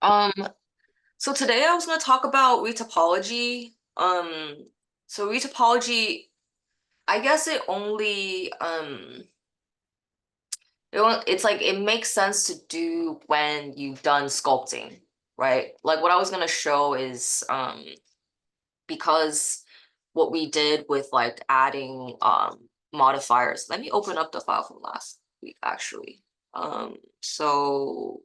Um, so today I was going to talk about retopology. So retopology, I guess it's like it makes sense to do when you've done sculpting, right? Like what I was going to show is because what we did with like adding modifiers. Let me open up the file from last week actually. So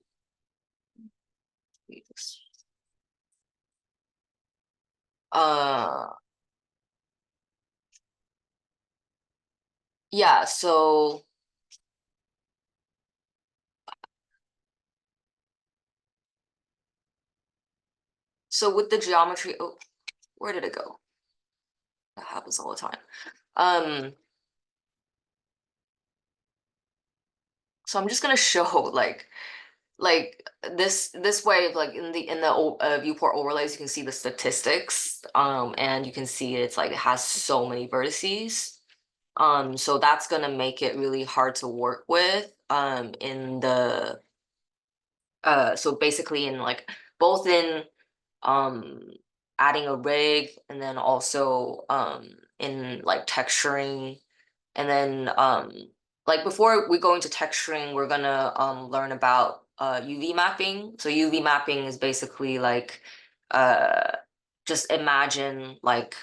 uh yeah, so with the geometry, oh, where did it go? That happens all the time. Um, so I'm just gonna show like this way of like in the viewport overlays, you can see the statistics, and you can see it's like it has so many vertices. So that's gonna make it really hard to work with in the so basically in like both in um adding a rig and then also in like texturing. And then like before we go into texturing, we're gonna learn about UV mapping. So UV mapping is basically like uh just imagine like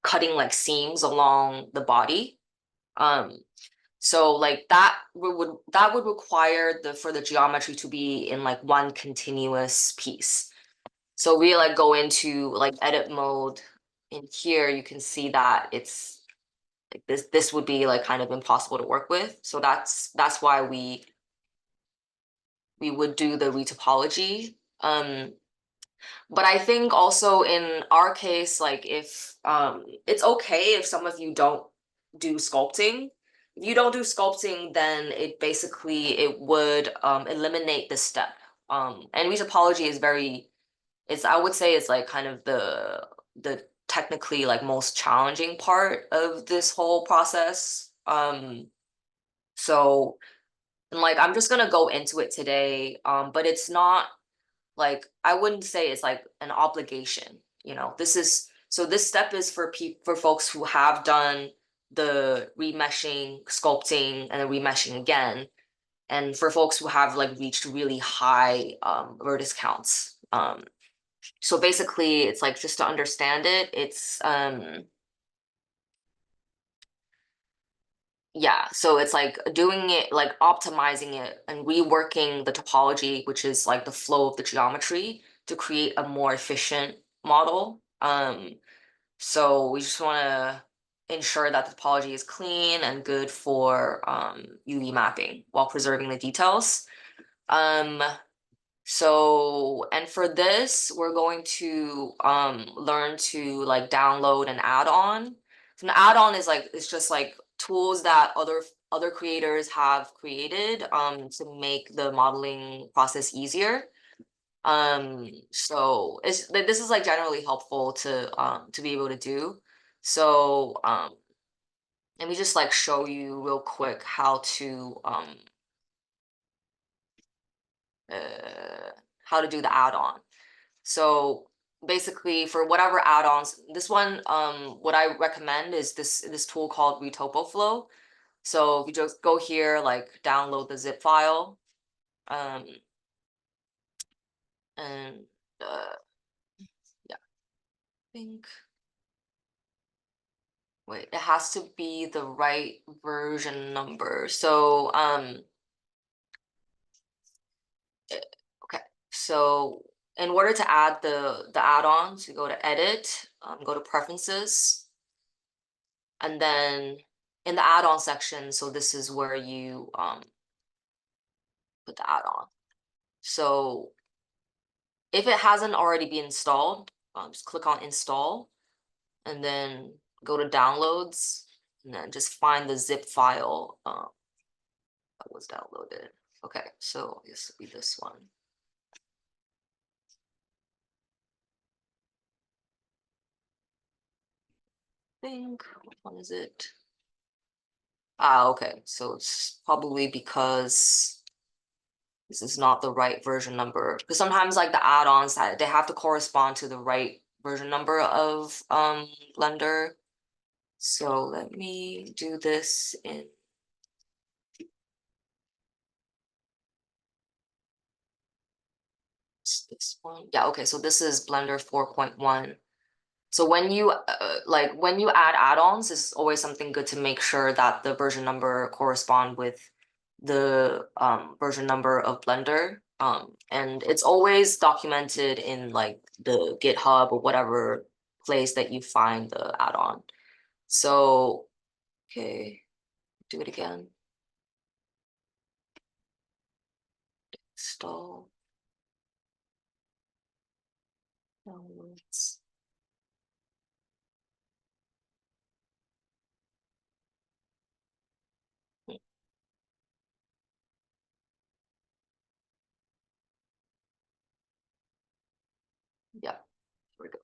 cutting like seams along the body. Um so like that would require the for the geometry to be in like one continuous piece. So we like go into like edit mode. In here you can see that it's like this would be like kind of impossible to work with. So that's why we would do the retopology. But I think also in our case, like if it's okay if some of you don't do sculpting. If you don't do sculpting, then it would eliminate this step. And retopology is very it's I would say it's like kind of the technically like most challenging part of this whole process. So and like I'm just gonna go into it today, but it's not like I wouldn't say it's like an obligation, you know. This step is for folks who have done the remeshing, sculpting, and then remeshing again, and for folks who have like reached really high vertex counts. So basically it's like just to understand it, it's yeah, so it's like doing it, like optimizing it and reworking the topology, which is like the flow of the geometry to create a more efficient model. So we just want to ensure that the topology is clean and good for UV mapping while preserving the details. Um, and for this, we're going to learn to like download an add-on. So an add-on is like it's just like tools that other creators have created to make the modeling process easier. So this is like generally helpful to be able to do. So let me just like show you real quick uh how to do the add-on. So basically for whatever add-ons, this one, what I recommend is this tool called RetopоFlow. So if you just go here, like download the zip file, um, and yeah, I think, wait, it has to be the right version number. So, okay, so in order to add the add-ons, you go to edit, go to preferences, and then in the add-on section, so this is where you put the add-on. So if it hasn't already been installed, just click on install and then go to downloads and then just find the zip file that was downloaded. Okay, so this will be this one. I think, which one is it? Ah, okay, so it's probably because this is not the right version number. Because sometimes like the add-ons that they have to correspond to the right version number of Blender. So let me do this in this one. Yeah, okay, so this is Blender 4.1. So when you like when you add add-ons, it's always something good to make sure that the version number correspond with the version number of Blender. And it's always documented in like the GitHub or whatever place that you find the add-on. So, okay, do it again. Install downloads. Yeah, here we go.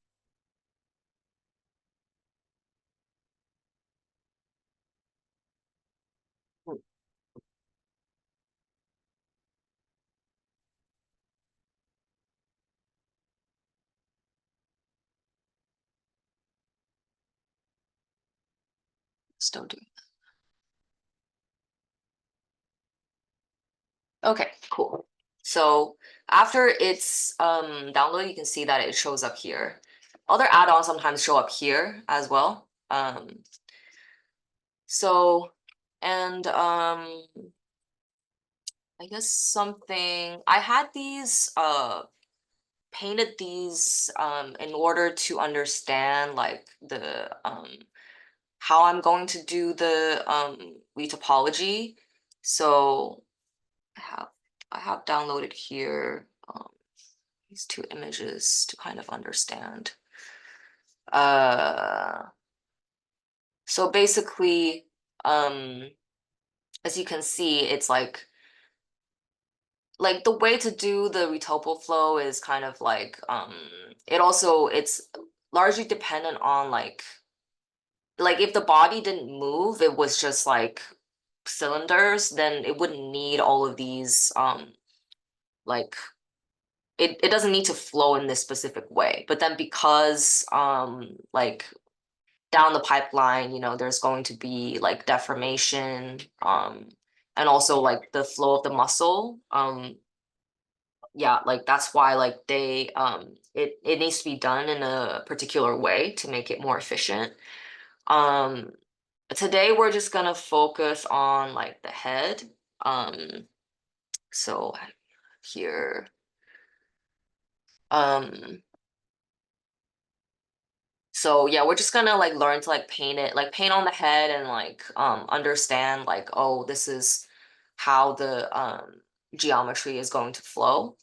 Hmm, Still doing. Okay, cool. So after it's downloaded, you can see that it shows up here. Other add-ons sometimes show up here as well. So and I guess something I had these painted these in order to understand like the how I'm going to do the retopology. So I have I have downloaded here these two images to kind of understand. Uh, so basically, as you can see, it's like the way to do the retopo flow is kind of like it's largely dependent on like if the body didn't move, it was just like cylinders, then it wouldn't need all of these like it doesn't need to flow in this specific way. But then because like down the pipeline, there's going to be like deformation, and also like the flow of the muscle. Yeah, like that's why like it needs to be done in a particular way to make it more efficient. Um, Today we're just gonna focus on like the head. Um, so here, um, so yeah, we're just gonna like learn to like paint it, like paint on the head and like understand like, oh, this is how the geometry is going to flow.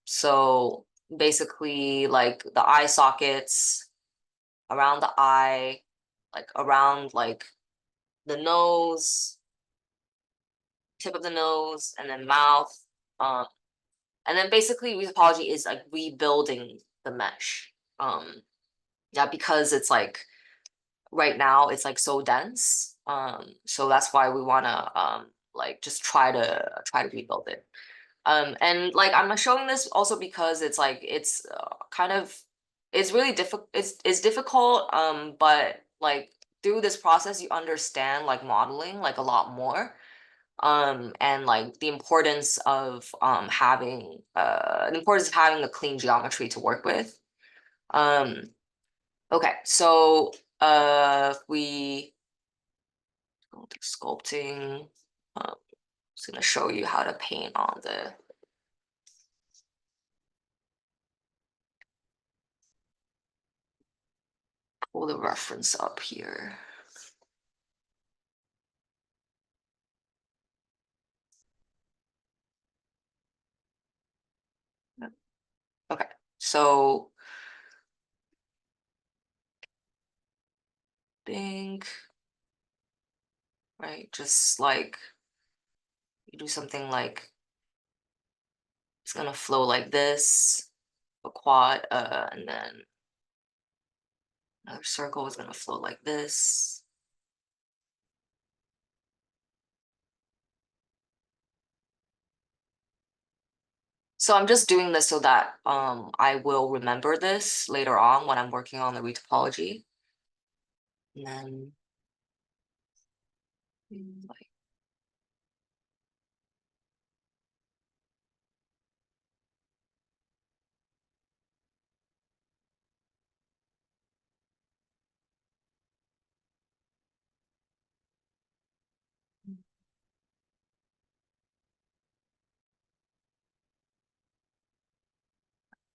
So basically like the eye sockets around the eye, like around like the nose, tip of the nose, and then mouth. Um, and then basically retopology is like rebuilding the mesh. Yeah, because it's like right now it's like so dense. So that's why we wanna like just try to rebuild it. And like I'm showing this also because it's like it's kind of it's really difficult. It's difficult. But like through this process, you understand like modeling like a lot more. And like the importance of having a clean geometry to work with. Um, okay, so if we go to sculpting, I'm just gonna show you how to paint on the pull the reference up here. Okay, so think, right, just like you do something like it's gonna flow like this, a quad, and then another circle is gonna flow like this. So I'm just doing this so that I will remember this later on when I'm working on the retopology. And then like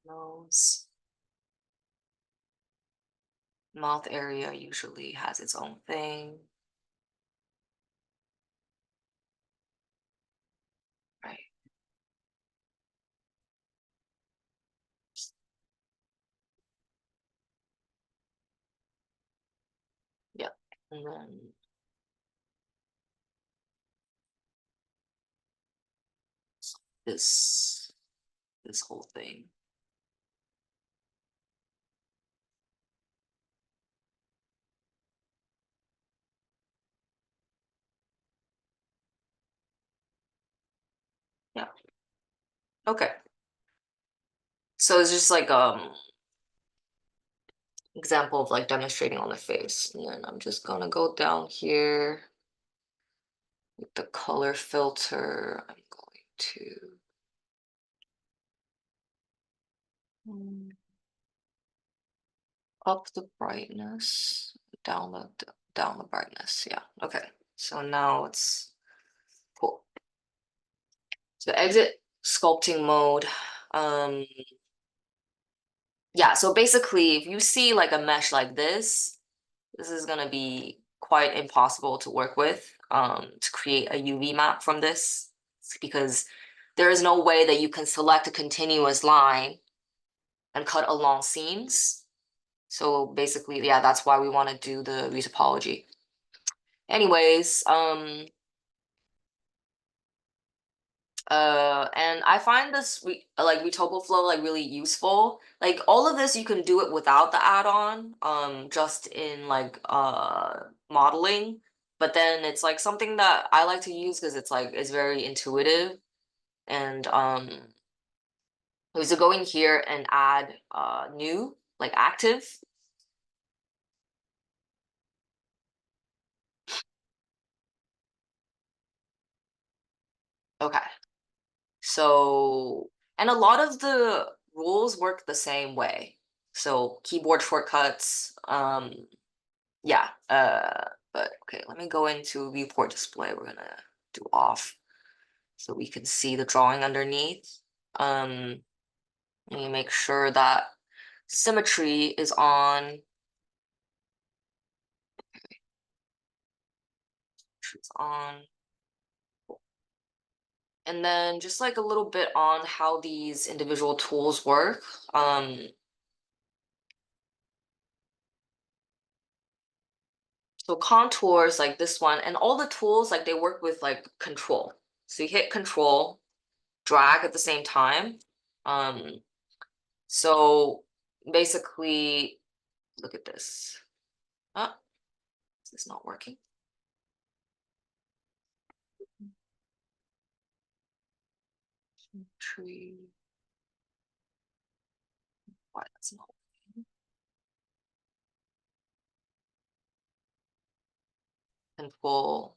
nose, mouth area usually has its own thing, right? Yeah. And then this whole thing. Yeah. Okay. So it's just like example of like demonstrating on the face. And then I'm just gonna go down here with the color filter. I'm going to up the brightness, down the brightness. Yeah. Okay. So now it's cool. So exit sculpting mode. Um, yeah, so basically if you see like a mesh like this is gonna be quite impossible to work with to create a UV map from this because there is no way that you can select a continuous line and cut along seams. So basically, yeah, that's why we want to do the retopology. Anyways, and I find this like RetopleFlow like really useful. Like all of this you can do it without the add-on, just in like modeling. But then it's like something that I like to use because it's like it's very intuitive. And so go in here and add new, like active. Okay. So, and a lot of the rules work the same way. So keyboard shortcuts, yeah, but okay, let me go into viewport display. We're gonna do off so we can see the drawing underneath. Um, let me make sure that symmetry is on. It's on. And then just like a little bit on how these individual tools work. So contours like this one and all the tools like they work with like control. So you hit control, drag at the same time. Um, so basically, look at this. Ah, is this not working? Tree. Why that's not working? Control.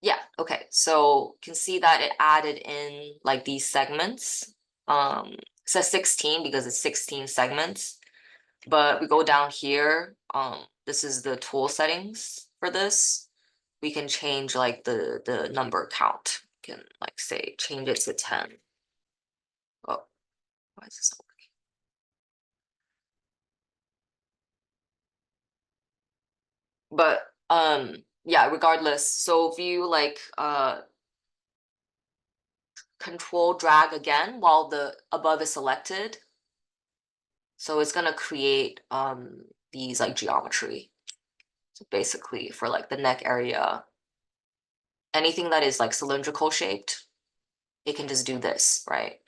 Yeah, okay. So you can see that it added in like these segments. It says 16 because it's 16 segments. But we go down here, this is the tool settings for this. We can change like the number count. We can like say change it to 10. Oh, why is this not working? But yeah, regardless. So if you like control drag again while the above is selected, so it's gonna create these like geometry. So basically for like the neck area, anything that is like cylindrical shaped, it can just do this, right?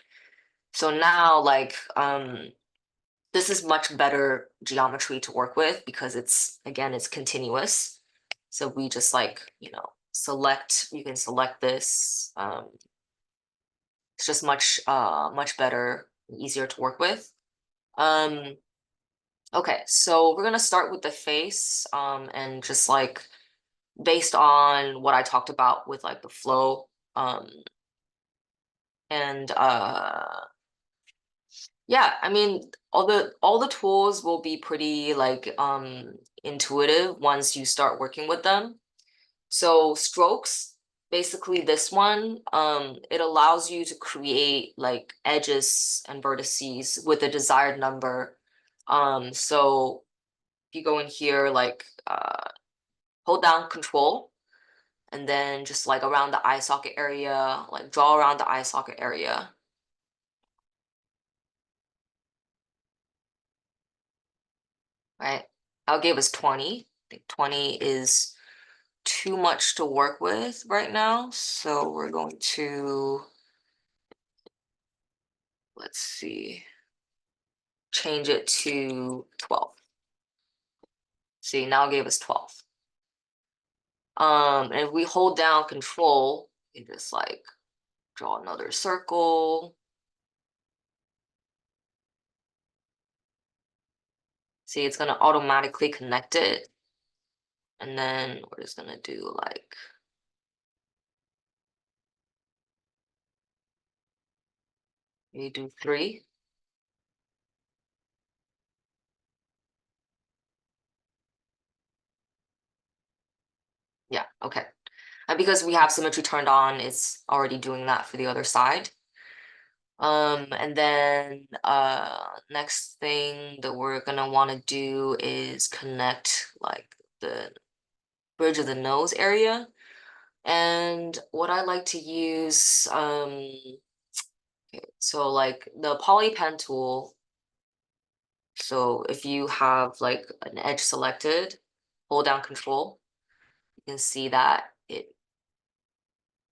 So now like this is much better geometry to work with because it's again it's continuous. So we just like, you know, select, you can select this It's just much better, easier to work with. Okay, so we're gonna start with the face, and just like based on what I talked about with like the flow, and yeah, I mean all the tools will be pretty like intuitive once you start working with them. So strokes, basically this one, it allows you to create like edges and vertices with a desired number. So if you go in here, like hold down control and then just like around the eye socket area, like draw around the eye socket area. Right? I'll give us 20. I think 20 is too much to work with right now. So we're going to, let's see, change it to 12. See, now it gave us 12. And if we hold down control, you can just like draw another circle. See, it's gonna automatically connect it. And then we're just gonna do like, we do 3. Yeah, okay. And because we have symmetry turned on, it's already doing that for the other side. And then next thing that we're gonna want to do is connect like the bridge of the nose area. And what I like to use, okay, so like the poly pen tool. So if you have like an edge selected, hold down control, you can see that it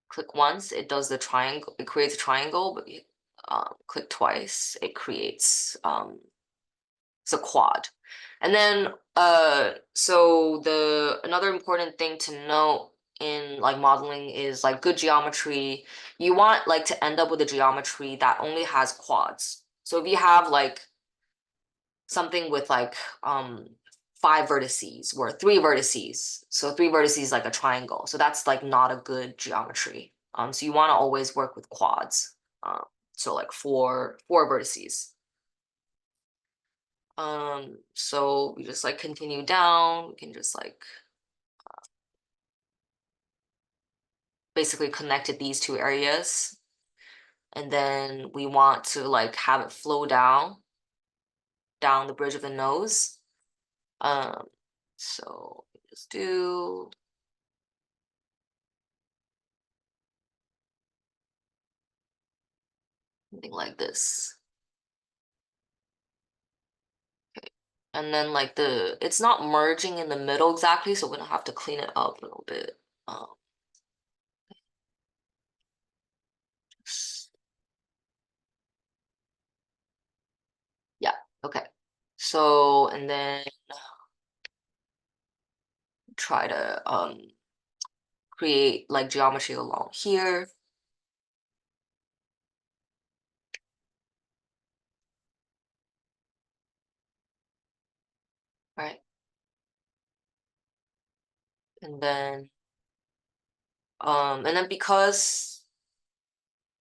click once, it does the triangle, it creates a triangle, but you click twice, it creates it's a quad. And then so the another important thing to note in like modeling is like good geometry. You want like to end up with a geometry that only has quads. So if you have like something with like 5 vertices or 3 vertices, so 3 vertices like a triangle, so that's like not a good geometry. So you want to always work with quads. So like four vertices. So we just like continue down, we can just like basically connected these two areas. And then we want to like have it flow down the bridge of the nose. Um, so just do something like this. Okay. And then like it's not merging in the middle exactly, so we're gonna have to clean it up a little bit. Um, yeah, okay. So, and then try to create like geometry along here. Right. And then because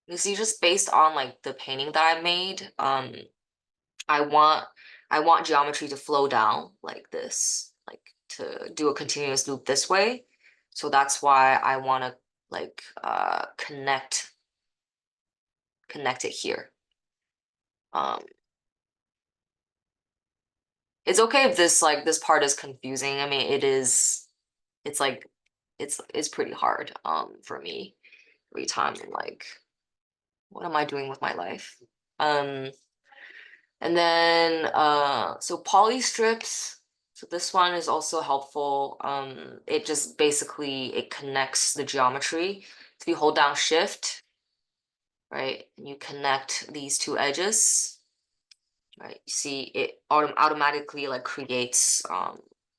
you see, just based on like the painting that I made, I want I want geometry to flow down like this, like to do a continuous loop this way. So that's why I want to like connect it here. Um, it's okay if this part is confusing. I mean, it's like it's pretty hard for me every time I'm like, what am I doing with my life? Um, and then so poly strips. So this one is also helpful. It just basically it connects the geometry. If you hold down shift, right, and you connect these two edges, right, you see it automatically like creates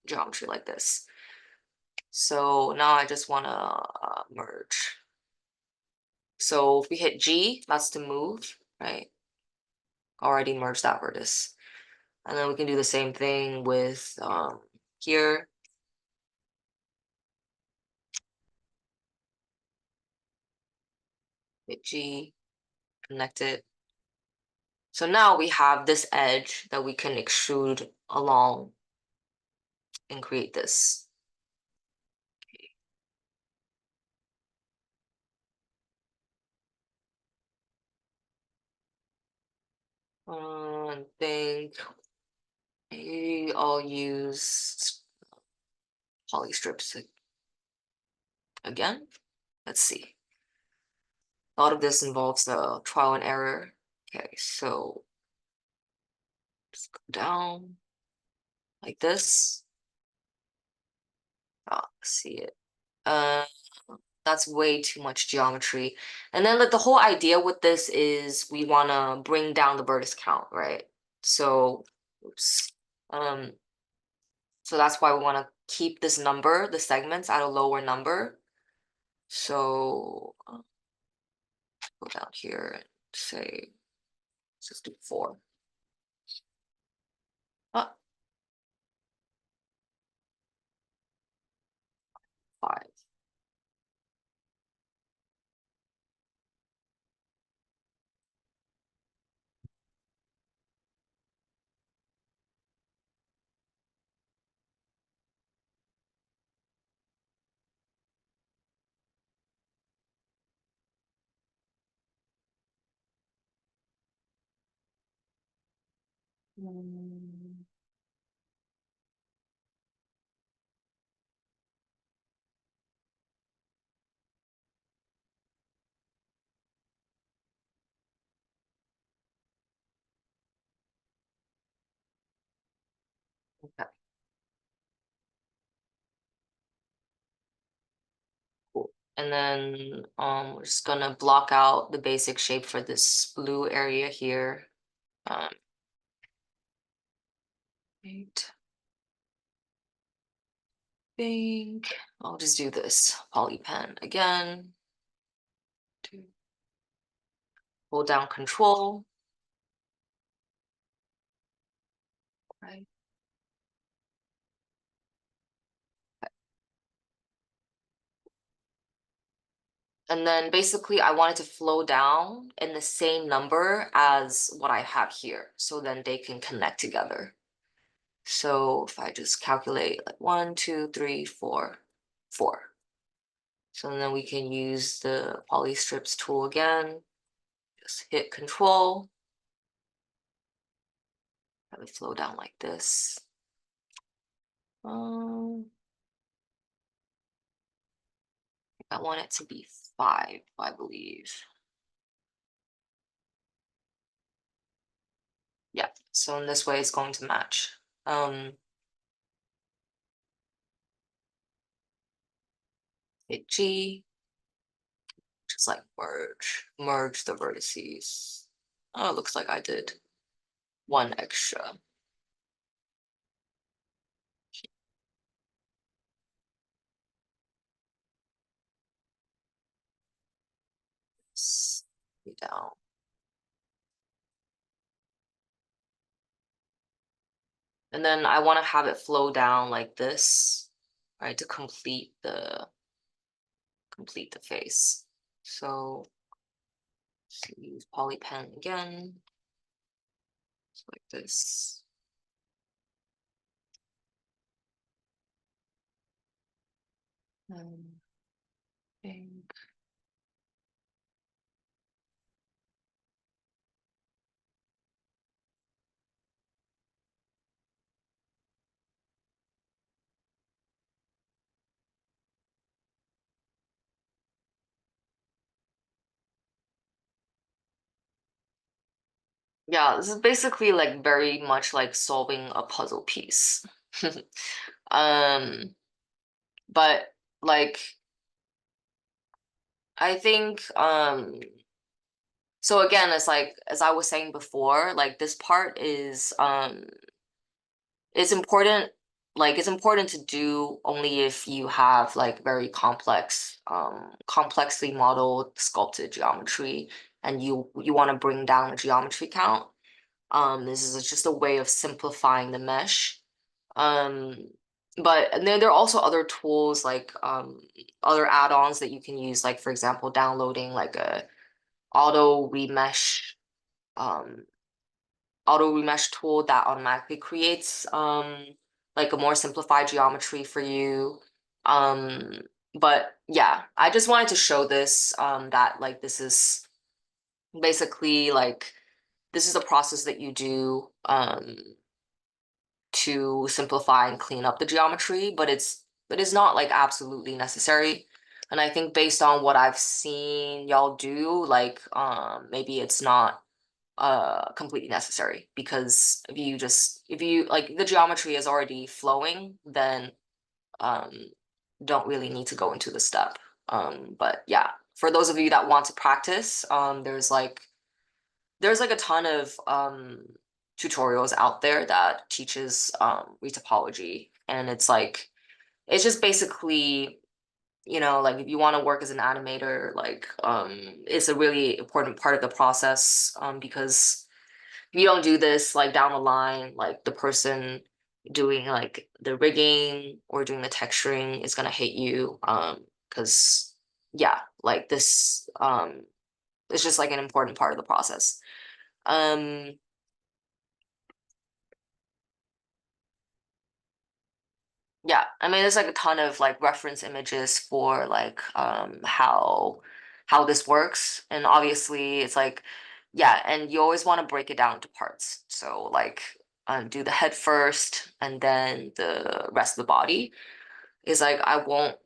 geometry like this. So now I just want to merge. So if we hit G, that's to move, right? Already merged that vertex. And then we can do the same thing with here. Hit G, connect it. So now we have this edge that we can extrude along and create this. I think maybe I'll use poly strips again. Let's see. A lot of this involves the trial and error. Okay, so just go down like this. Oh, see it. Uh, that's way too much geometry. And then like the whole idea with this is we want to bring down the vertex count, right? So, oops. So that's why we want to keep this number, the segments at a lower number. So go down here and say, let's just do 4. Ah, 5. Mm, okay, cool. And then we're just gonna block out the basic shape for this blue area here. Um, right. Think I'll just do this poly pen again. Hold down control, right? And then basically I want it to flow down in the same number as what I have here. So then they can connect together. So if I just calculate like 1, 2, 3, 4, 4. So then we can use the poly strips tool again. Just hit control. Have it flow down like this. Um, I want it to be 5, I believe. Yeah, so in this way it's going to match. Hit G, just like merge the vertices. Oh, it looks like I did one extra. Down. And then I want to have it flow down like this, right, to complete the face. So use poly pen again, just like this. Think. Yeah, this is basically like very much like solving a puzzle piece. Um, but like I think so again, it's like as I was saying before, like this part is it's important like it's important to do only if you have like very complexly modeled sculpted geometry and you want to bring down the geometry count. This is just a way of simplifying the mesh. Um, but and then there are also other tools like other add-ons that you can use, like for example, downloading like a auto remesh um auto remesh tool that automatically creates like a more simplified geometry for you. Um, but yeah, I just wanted to show this that like this is basically like this is a process that you do to simplify and clean up the geometry, but it is not like absolutely necessary. And I think based on what I've seen y'all do, like maybe it's not completely necessary because if you like the geometry is already flowing, then um don't really need to go into the step. But yeah, for those of you that want to practice, there's like a ton of tutorials out there that teaches retopology, and it's like it's just basically, you know, like if you want to work as an animator, like it's a really important part of the process, because if you don't do this, like down the line, like the person doing like the rigging or doing the texturing is gonna hate you, because yeah, like this it's just like an important part of the process. um Yeah, I mean, there's like a ton of like reference images for like how this works, and obviously it's like yeah, and you always want to break it down into parts. So like do the head first, and then the rest of the body is like I won't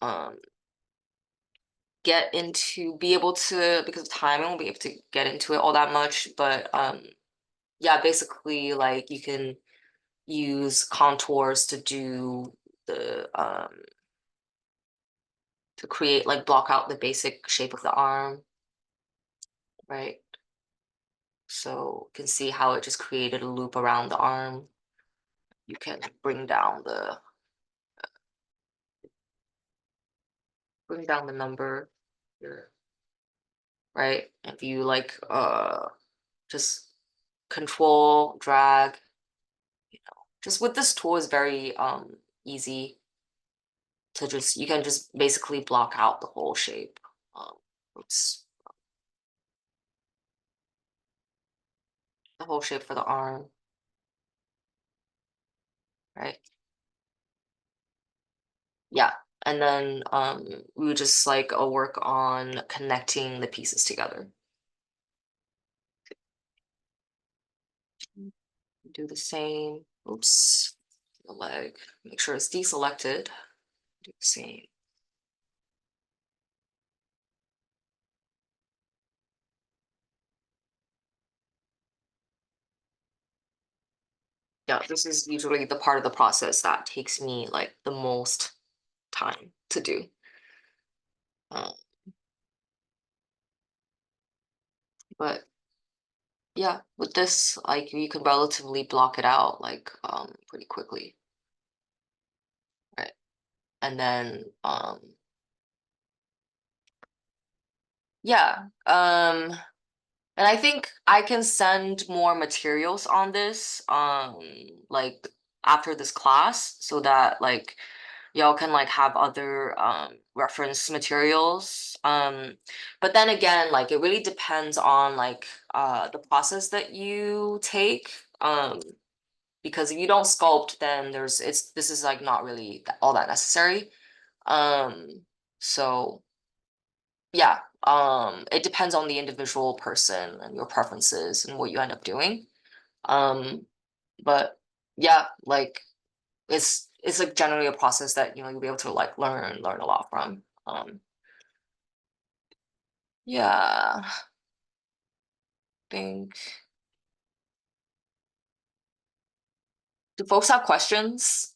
um get into be able to because of time I won't be able to get into it all that much, but yeah, basically like you can use contours to do the to create like block out the basic shape of the arm, right? So you can see how it just created a loop around the arm. You can bring down the number here, right? If you like just control, drag, you know, just with this tool is very easy to just you can just basically block out the whole shape. Um, oops, the whole shape for the arm, right? Yeah. And then we would just like work on connecting the pieces together. Do the same. Oops. The leg. Make sure it's deselected. Do the same. Yeah, this is usually the part of the process that takes me like the most time to do. Uh, but yeah, with this, like you can relatively block it out like pretty quickly, right? And then yeah, and I think I can send more materials on this, like after this class, so that like y'all can like have other reference materials. But then again, like it really depends on like the process that you take. Because if you don't sculpt, then this is like not really all that necessary. Um, so yeah, it depends on the individual person and your preferences and what you end up doing. Um, but yeah, like it's like generally a process that, you know, you'll be able to like learn a lot from. Yeah, I think do folks have questions?